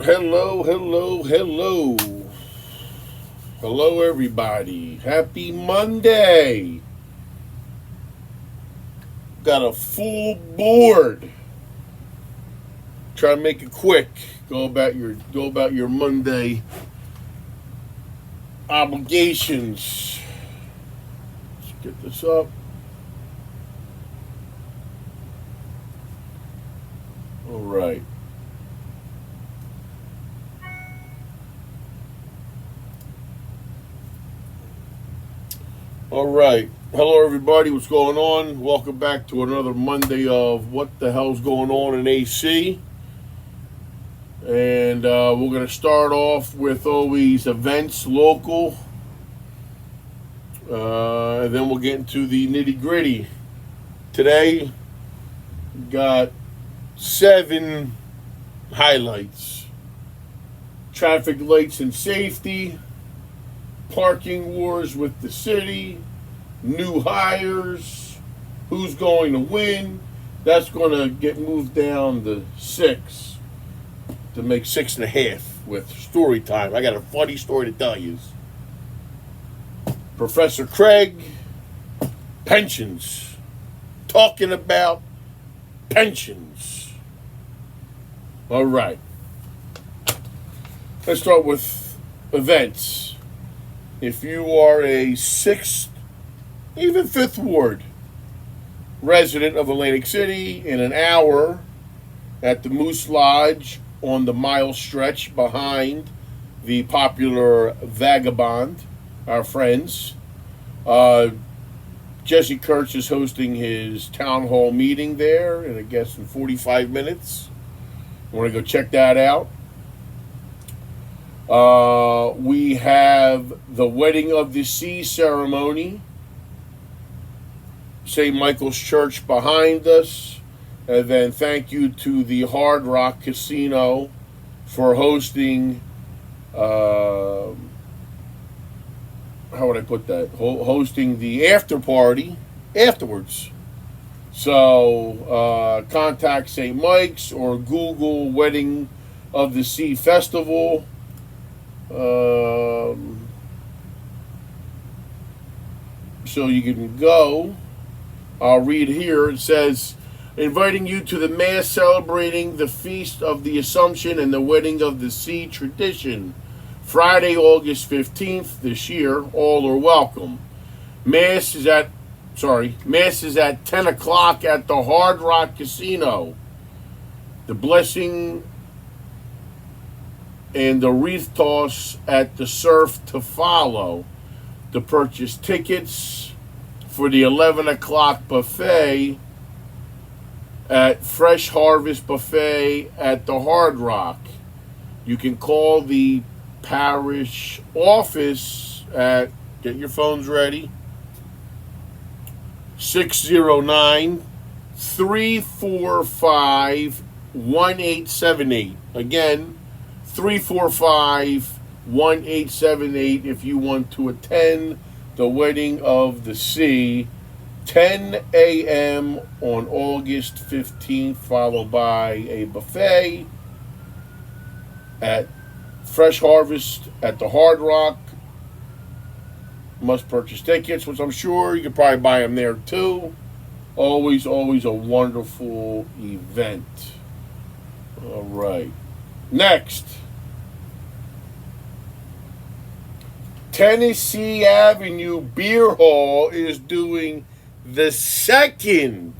Hello, hello, hello. Hello, everybody. Happy Monday. Got a full board. Try to make it quick. Go about your Monday obligations. Let's get this up. All right. All right. Hello, everybody. What's going on? Welcome back to another Monday of What the Hell's Going On in AC. And we're going to start off with always events local. And then we'll get into the nitty gritty. Today, we got 7 highlights: traffic lights and safety, parking wars with the city, new hires, who's going to win. That's going to get moved down to 6 to make 6.5 with story time. I got a funny story to tell you. Professor Craig, pensions. Talking about pensions. All right. Let's start with events. If you are a 6th, even 5th Ward resident of Atlantic City, in an hour at the Moose Lodge on the mile stretch behind the popular Vagabond, our friends, Jesse Kurtz is hosting his town hall meeting there, and I guess in 45 minutes. I want to go check that out. We have the Wedding of the Sea ceremony. St. Michael's Church behind us. And then thank you to the Hard Rock Casino for hosting, how would I put that? Hosting the after party afterwards. So contact St. Mike's or Google Wedding of the Sea Festival. So you can go. I'll read here. It says, inviting you to the Mass celebrating the Feast of the Assumption and the Wedding of the Sea tradition. Friday, August 15th this year. All are welcome. Mass is at 10 o'clock at the Hard Rock Casino. The blessing and the wreath toss at the Surf to follow. To purchase tickets for the 11 o'clock buffet at Fresh Harvest Buffet at the Hard Rock. You can call the parish office at, get your phones ready, 609-345-1878. Again, 345-1878 if you want to attend the Wedding of the Sea, 10 a.m. on August 15th, followed by a buffet at Fresh Harvest at the Hard Rock. Must purchase tickets, which I'm sure you could probably buy them there too. Always a wonderful event. All right. Next, Tennessee Avenue Beer Hall is doing the second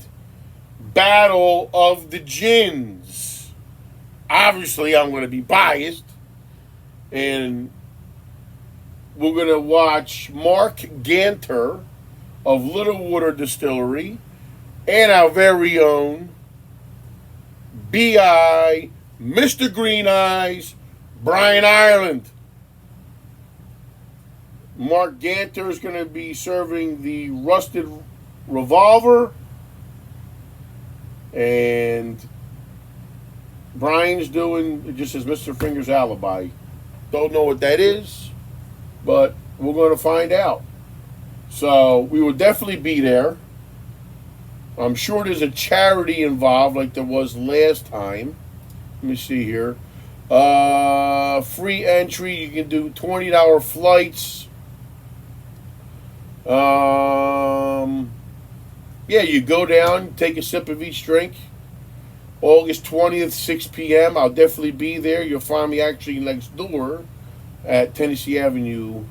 Battle of the Gins. Obviously, I'm going to be biased, and we're going to watch Mark Ganter of Little Water Distillery and our very own B.I. Mr. Green Eyes, Brian Ireland. Mark Ganter is going to be serving the Rusted Revolver, and Brian's doing, it just says Mr. Finger's Alibi. Don't know what that is, but we're going to find out. So we will definitely be there. I'm sure there's a charity involved like there was last time. Let me see here. Free entry. You can do $20 flights. Yeah, you go down, take a sip of each drink. August 20th, 6 p.m. I'll definitely be there. You'll find me actually next door at Tennessee Avenue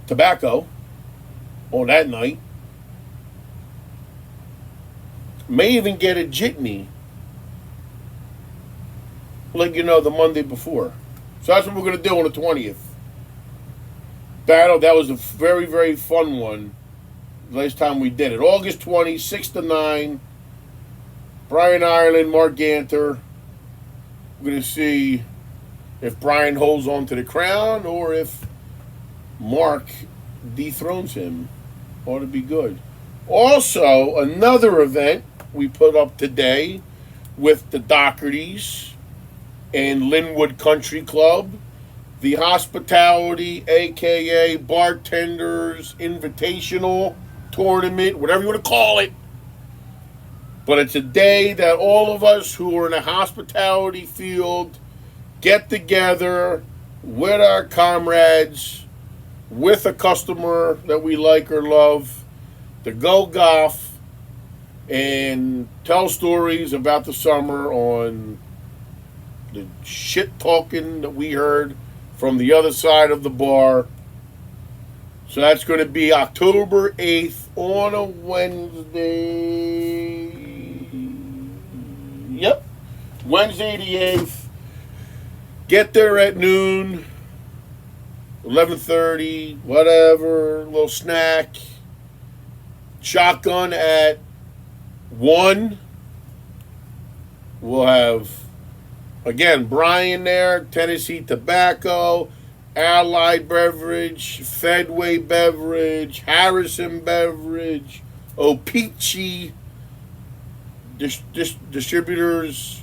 Tobacco on that night. May even get a jitney, like the Monday before. So that's what we're going to do on the 20th. That was a very, very fun one last time we did it. August 20, 6 to 9. Brian Ireland, Mark Ganter. We're going to see if Brian holds on to the crown or if Mark dethrones him. Ought to be good. Also, another event we put up today with the Dohertys and Linwood Country Club. The Hospitality, a.k.a. Bartenders Invitational Tournament, whatever you want to call it. But it's a day that all of us who are in the hospitality field get together with our comrades, with a customer that we like or love, to go golf and tell stories about the summer on the shit talking that we heard from the other side of the bar. So that's going to be October 8th on a Wednesday. Yep. Wednesday the 8th. Get there at noon, 11:30, whatever, a little snack. Shotgun at 1. We'll have, again, Brian there, Tennessee Tobacco, Allied Beverage, Fedway Beverage, Harrison Beverage, Opeachy Distributors,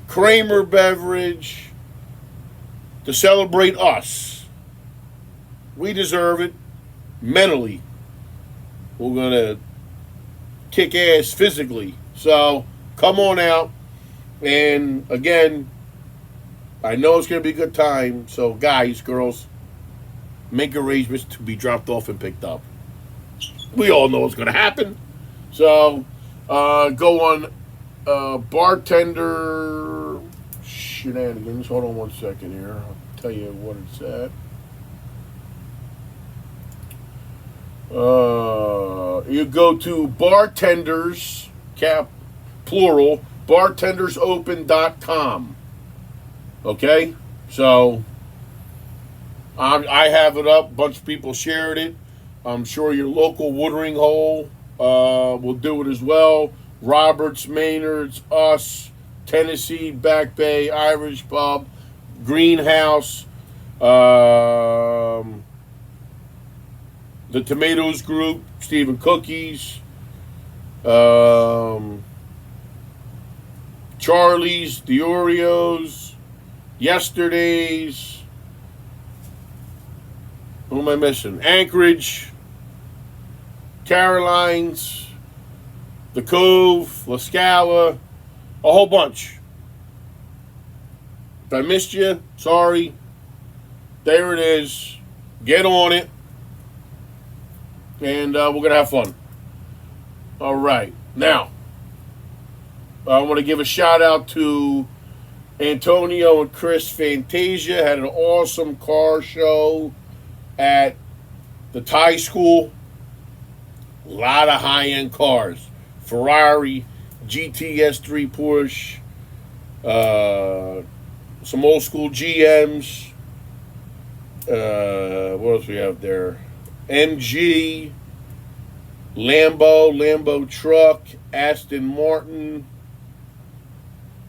Kramer Beverage, to celebrate us. We deserve it mentally. We're going to kick ass physically. So come on out. And again, I know it's going to be a good time. So guys, girls, make arrangements to be dropped off and picked up. We all know what's going to happen. So go on bartender shenanigans. Hold on one second here. I'll tell you what it's at. You go to bartenders, plural, bartendersopen.com. Okay? So, I have it up. A bunch of people shared it. I'm sure your local watering hole will do it as well. Roberts, Maynard's, us, Tennessee, Back Bay, Irish Pub, Greenhouse, the Tomatoes Group, Stephen Cookies, Charlie's, the Oreos, Yesterday's, who am I missing? Anchorage, Caroline's, The Cove, La Scala, a whole bunch. If I missed you, sorry. There it is. Get on it. And we're going to have fun. All right. Now, I want to give a shout out to Antonio and Chris Fantasia. Had an awesome car show at the Thai School. A lot of high-end cars. Ferrari, GTS3 Porsche, some old school GMs. What else we have there? MG, Lambo truck, Aston Martin,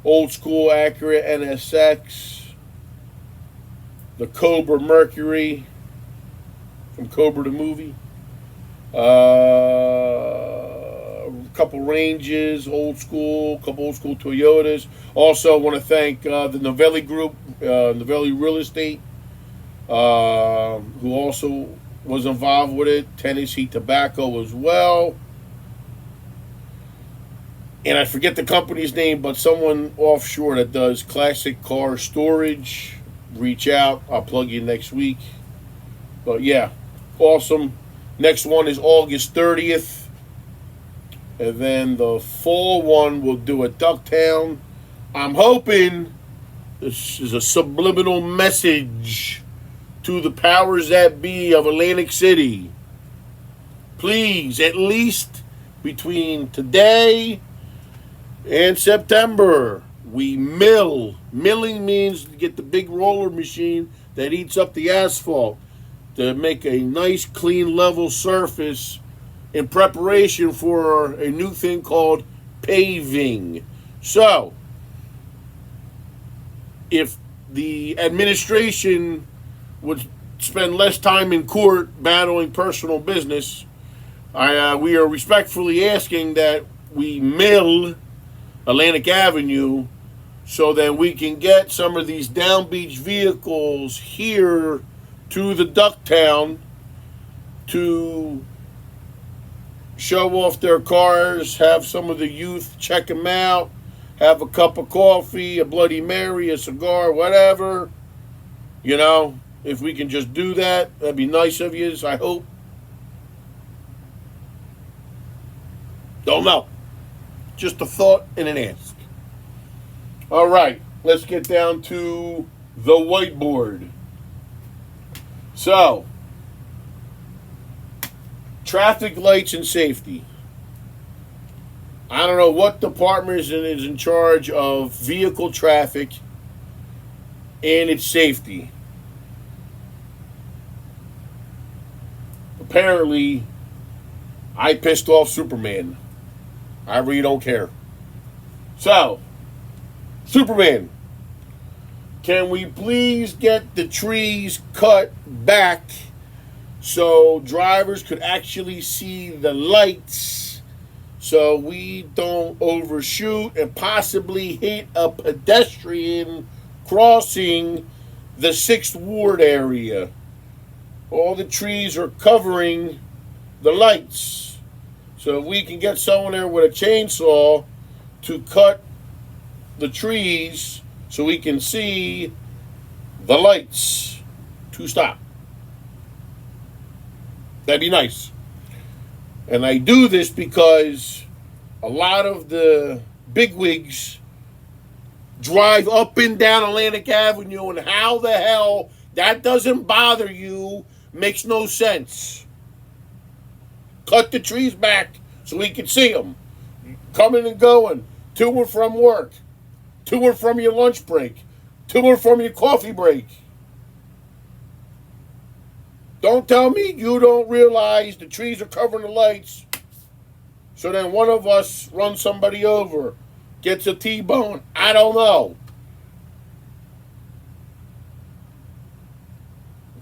old school Acura NSX, the Cobra Mercury from Cobra the movie, a couple Ranges, old school, couple old school Toyotas. Also want to thank the Novelli Group, Novelli Real Estate, who also was involved with it. Tennessee Tobacco as well. and I forget the company's name, but someone offshore that does classic car storage. Reach out. I'll plug you next week. But yeah, awesome. Next one is August 30th. And then the fall one we'll do at Ducktown. I'm hoping this is a subliminal message to the powers that be of Atlantic City. Please, at least between today and September, we mill. Milling means to get the big roller machine that eats up the asphalt to make a nice, clean, level surface in preparation for a new thing called paving. So, if the administration would spend less time in court battling personal business, we are respectfully asking that we mill Atlantic Avenue so that we can get some of these downbeach vehicles here to the Ducktown to show off their cars, have some of the youth check them out, have a cup of coffee, a Bloody Mary, a cigar, whatever. You know, if we can just do that, that'd be nice of you, I hope. Don't know. Just a thought and an ask. All right, let's get down to the whiteboard. So, traffic lights and safety. I don't know what department is in charge of vehicle traffic and its safety. Apparently, I pissed off Superman. I really don't care. So, Superman, can we please get the trees cut back so drivers could actually see the lights so we don't overshoot and possibly hit a pedestrian crossing the 6th Ward area? All the trees are covering the lights. So if we can get someone there with a chainsaw to cut the trees so we can see the lights to stop, that'd be nice. And I do this because a lot of the bigwigs drive up and down Atlantic Avenue, and how the hell that doesn't bother you makes no sense. Cut the trees back so we can see them. Coming and going, to and from work, to and from your lunch break, to and from your coffee break. Don't tell me you don't realize the trees are covering the lights, so then one of us runs somebody over, gets a T-bone. I don't know.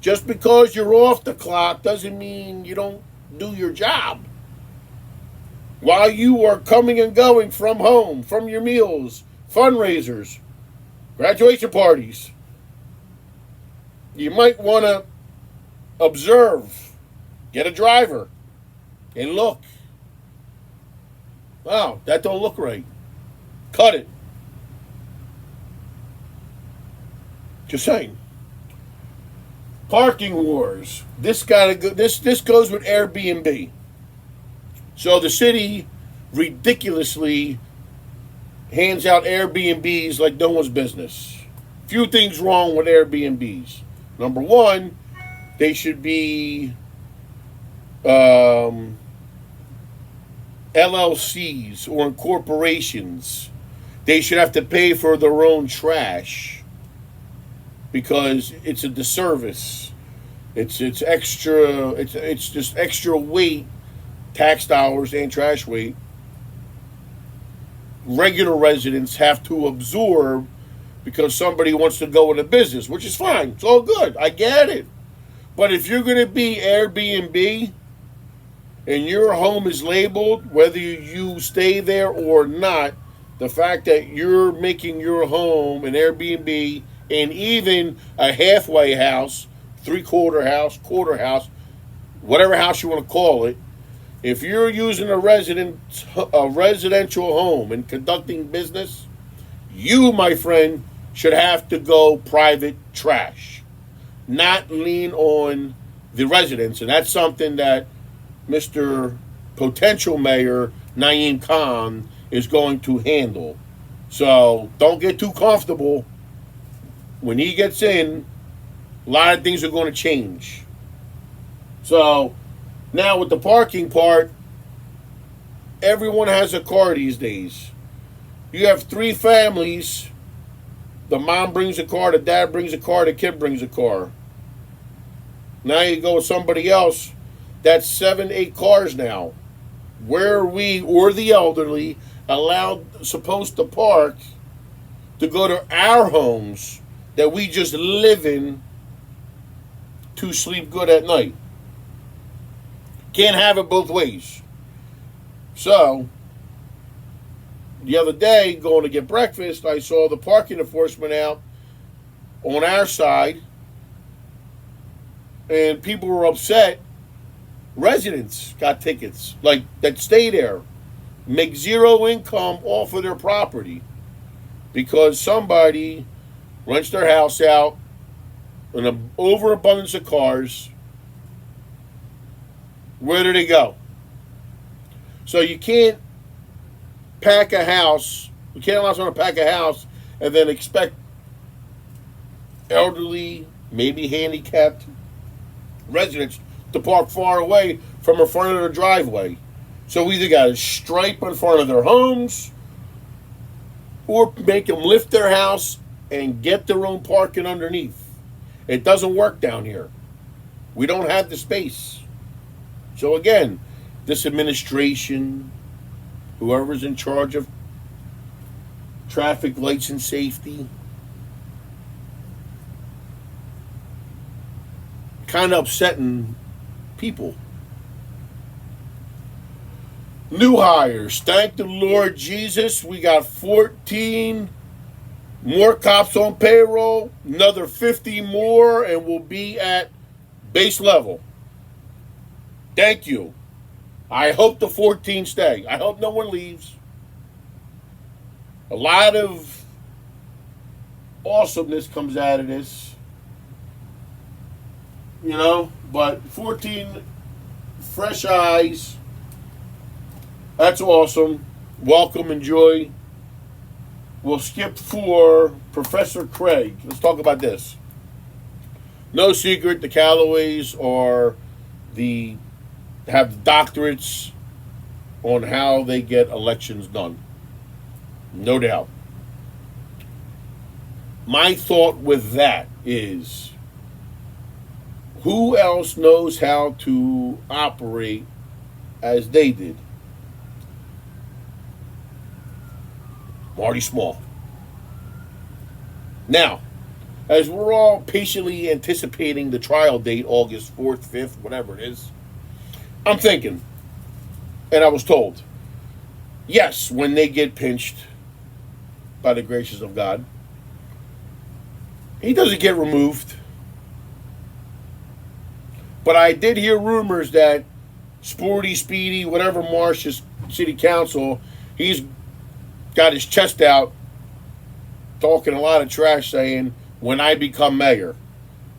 Just because you're off the clock doesn't mean you don't do your job. While you are coming and going from home, from your meals, fundraisers, graduation parties, you might want to observe, get a driver, and look. Wow, that don't look right. Cut it. Just saying. Parking wars. This gotta go. This goes with Airbnb. So the city ridiculously hands out Airbnbs like no one's business. Few things wrong with Airbnbs. Number one, they should be LLCs or incorporations. They should have to pay for their own trash because it's a disservice. It's extra. It's just extra weight, tax dollars and trash weight. Regular residents have to absorb because somebody wants to go into business, which is fine. It's all good. I get it. But if you're going to be Airbnb and your home is labeled, whether you stay there or not, the fact that you're making your home an Airbnb and even a halfway house, three-quarter house, quarter house, whatever house you want to call it, If you're using a residential home and conducting business, you, my friend, should have to go private trash, not lean on the residents. And that's something that Mr. Potential Mayor Naeem Khan is going to handle. So don't get too comfortable. When he gets in, a lot of things are going to change. So now with the parking part, everyone has a car these days. You have 3 families. The mom brings a car, the dad brings a car, the kid brings a car. Now you go with somebody else. That's 7, 8 cars now. Where are we or the elderly supposed to park to go to our homes that we just live in to sleep good at night? Can't have it both ways. So, the other day, going to get breakfast, I saw the parking enforcement out on our side, and people were upset. Residents got tickets, like, that stay there, make 0 income off of their property because somebody rents their house out, an overabundance of cars. Where do they go? So you can't pack a house. You can't allow someone to pack a house and then expect elderly, maybe handicapped residents to park far away from the front of their driveway. So we either got a stripe in front of their homes or make them lift their house and get their own parking underneath. It doesn't work down here. We don't have the space. So again, this administration, whoever's in charge of traffic lights and safety, kind of upsetting people. New hires. Thank the Lord Jesus. We got 14 more cops on payroll, another 50 more, and we'll be at base level. Thank you. I hope the 14 stay. I hope no one leaves. A lot of awesomeness comes out of this. You know, but 14 fresh eyes. That's awesome. Welcome, enjoy. We'll skip for Professor Craig. Let's talk about this. No secret, the Callaways have doctorates on how they get elections done. No doubt. My thought with that is, who else knows how to operate as they did? Marty Small. Now, as we're all patiently anticipating the trial date, August 4th, 5th, whatever it is, I'm thinking, and I was told, yes, when they get pinched by the graces of God, he doesn't get removed. But I did hear rumors that Sporty, Speedy, whatever Marsh's city council, he's got his chest out, talking a lot of trash, saying, when I become mayor.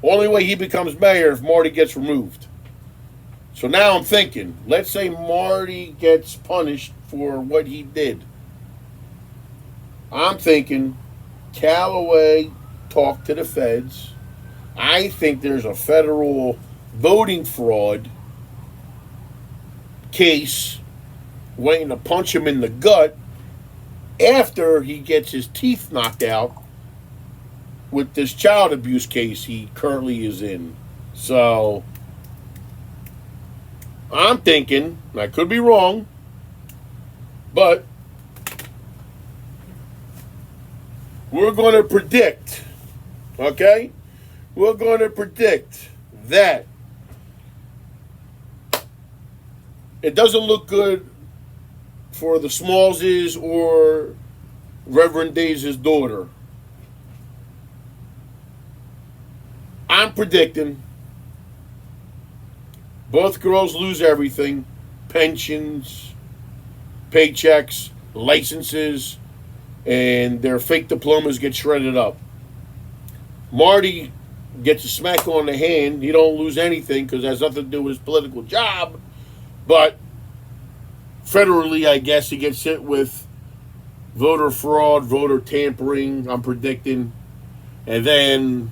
Only way he becomes mayor if Marty gets removed. So now I'm thinking, let's say Marty gets punished for what he did. I'm thinking Callaway talked to the feds. I think there's a federal voting fraud case waiting to punch him in the gut after he gets his teeth knocked out with this child abuse case he currently is in. So I'm thinking, and I could be wrong, but we're going to predict, okay? We're going to predict that it doesn't look good for the Smallses or Reverend Days' daughter. I'm predicting both girls lose everything. pensions, paychecks, licenses, and their fake diplomas get shredded up. Marty gets a smack on the hand. He don't lose anything because it has nothing to do with his political job. But federally, I guess he gets hit with voter fraud, voter tampering, I'm predicting. And then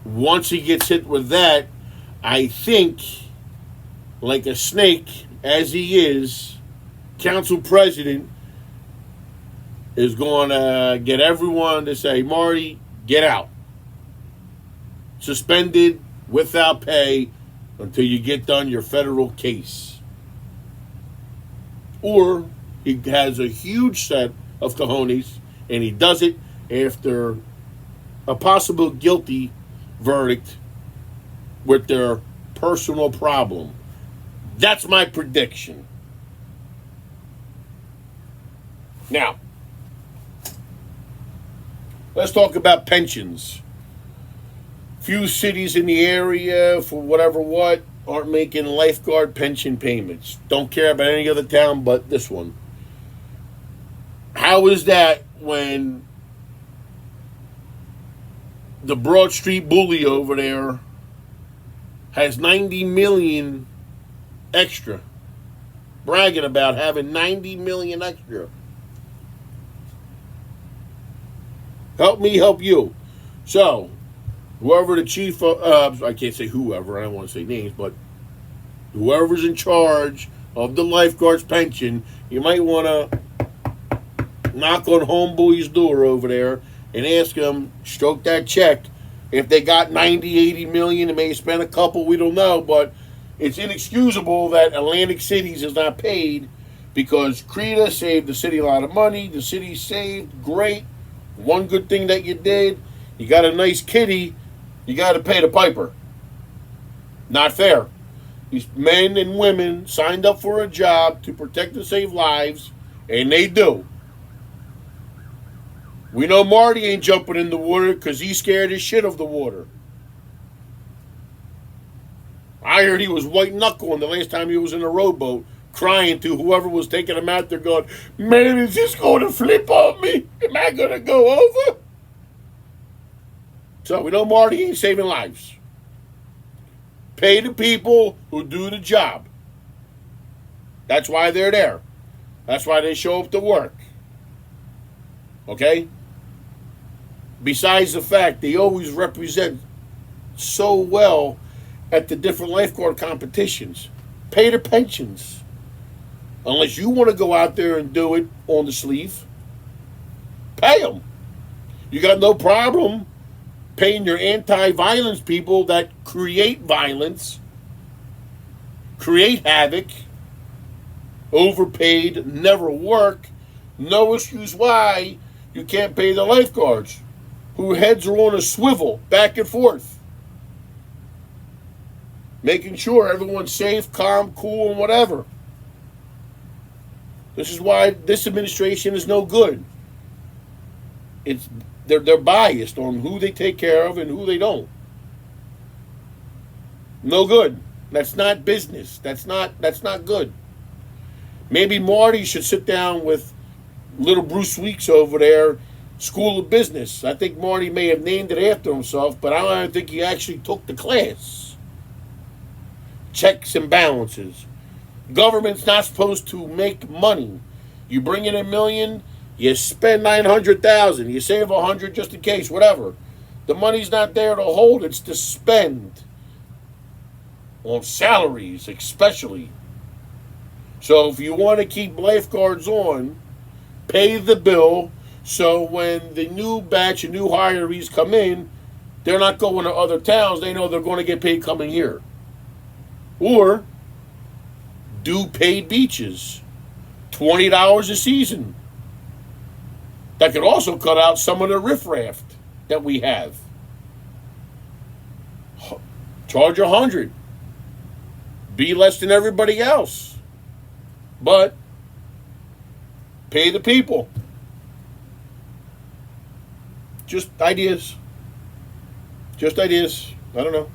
once he gets hit with that, I think, like a snake, as he is, council president is going to get everyone to say, Marty, get out. Suspended without pay until you get done your federal case. Or he has a huge set of cojones and he does it after a possible guilty verdict with their personal problem. That's my prediction. Now, let's talk about pensions. Few cities in the area, for whatever what, aren't making lifeguard pension payments. Don't care about any other town but this one. How is that when the Broad Street bully over there has 90 million extra, bragging about having 90 million extra? Help me help you. So, whoever the chief of, I can't say whoever, I don't want to say names, but whoever's in charge of the lifeguard's pension, you might want to knock on homeboy's door over there and ask him, stroke that check. If they got 90, 80 million, they may spend a couple, we don't know, but it's inexcusable that Atlantic Cities is not paid because Creta saved the city a lot of money. The city saved, great. One good thing that you did, you got a nice kitty, you got to pay the piper. Not fair. These men and women signed up for a job to protect and save lives, and they do. We know Marty ain't jumping in the water because he's scared as shit of the water. I heard he was white knuckling the last time he was in a rowboat, crying to whoever was taking him out there going, man, is this going to flip on me? Am I going to go over? So we know Marty ain't saving lives. Pay the people who do the job. That's why they're there. That's why they show up to work. Okay? Besides the fact they always represent so well at the different lifeguard competitions. Pay their pensions. Unless you want to go out there and do it on the sleeve, pay them. You got no problem paying your anti-violence people that create violence, create havoc, overpaid, never work, no excuse why you can't pay the lifeguards whose heads are on a swivel back and forth, making sure everyone's safe, calm, cool, and whatever. This is why this administration is no good. They're biased on who they take care of and who they don't. No good. That's not business. That's not good. Maybe Marty should sit down with little Bruce Weeks over there, School of Business. I think Marty may have named it after himself, but I don't think he actually took the class. Checks and balances. Government's not supposed to make money. You bring in $1 million, you spend 900,000, you save 100 just in case, whatever. The money's not there to hold, it's to spend on salaries, especially. So if you want to keep lifeguards on, pay the bill so when the new batch of new hirees come in, they're not going to other towns. They know they're going to get paid coming here. Or do paid beaches, $20 a season. That could also cut out some of the riffraff that we have. Charge 100. Be less than everybody else. But pay the people. Just ideas. Just ideas. I don't know.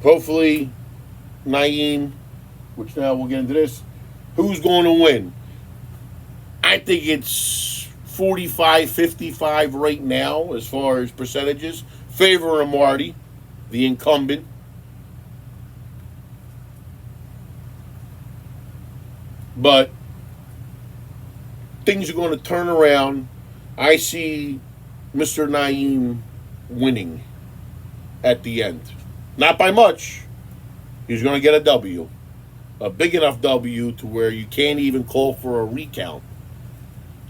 Hopefully, Naeem which now we'll get into this. Who's going to win? I think it's 45-55 right now as far as percentages. Favoring Marty, the incumbent. But things are going to turn around. I see Mr. Naeem winning at the end. Not by much. He's going to get a W. A big enough W to where you can't even call for a recount.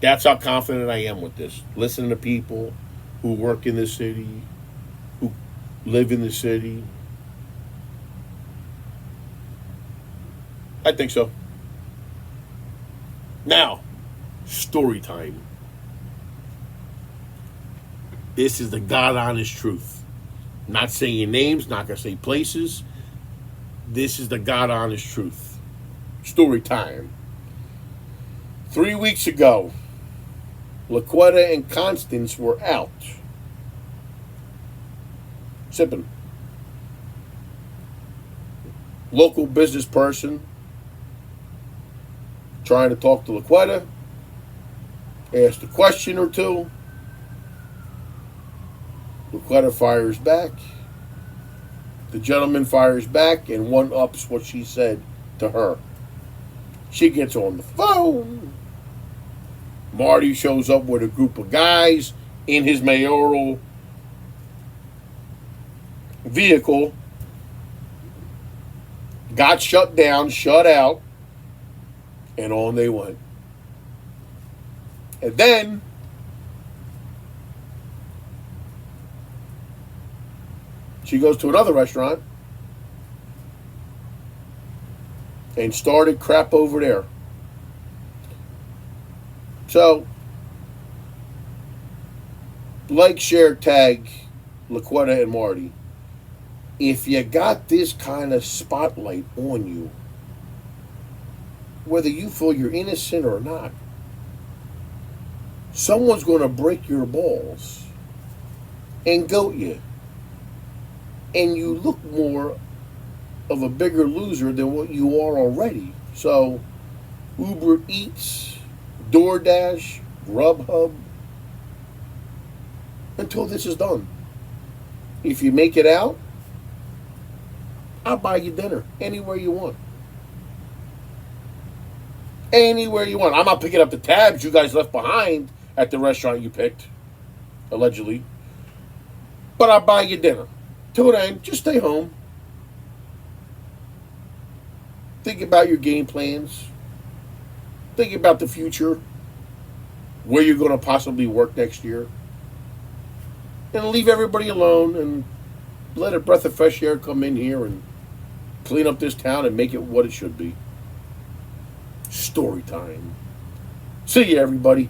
That's how confident I am with this. Listening to people who work in the city, who live in the city. I think so. Now, story time. This is the God-honest truth. Not saying names, not going to say places. This is the God-honest truth. Story time. 3 weeks ago, LaQuetta and Constance were out. Sipping. Local business person trying to talk to LaQuetta. Asked a question or two. LaQuetta fires back. The gentleman fires back and one-ups what she said to her. She gets on the phone. Marty shows up with a group of guys in his mayoral vehicle. Got shut down, shut out, and on they went. And then she goes to another restaurant and started crap over there. So, like, share, tag LaQuetta and Marty. If you got this kind of spotlight on you, whether you feel you're innocent or not, someone's going to break your balls and goat you. And you look more of a bigger loser than what you are already. So, Uber Eats, DoorDash, Grubhub, until this is done. If you make it out, I'll buy you dinner anywhere you want. Anywhere you want. I'm not picking up the tabs you guys left behind at the restaurant you picked, allegedly. But I'll buy you dinner. Till then, just stay home. Think about your game plans. Think about the future. Where you're going to possibly work next year. And leave everybody alone and let a breath of fresh air come in here and clean up this town and make it what it should be. Story time. See you, everybody.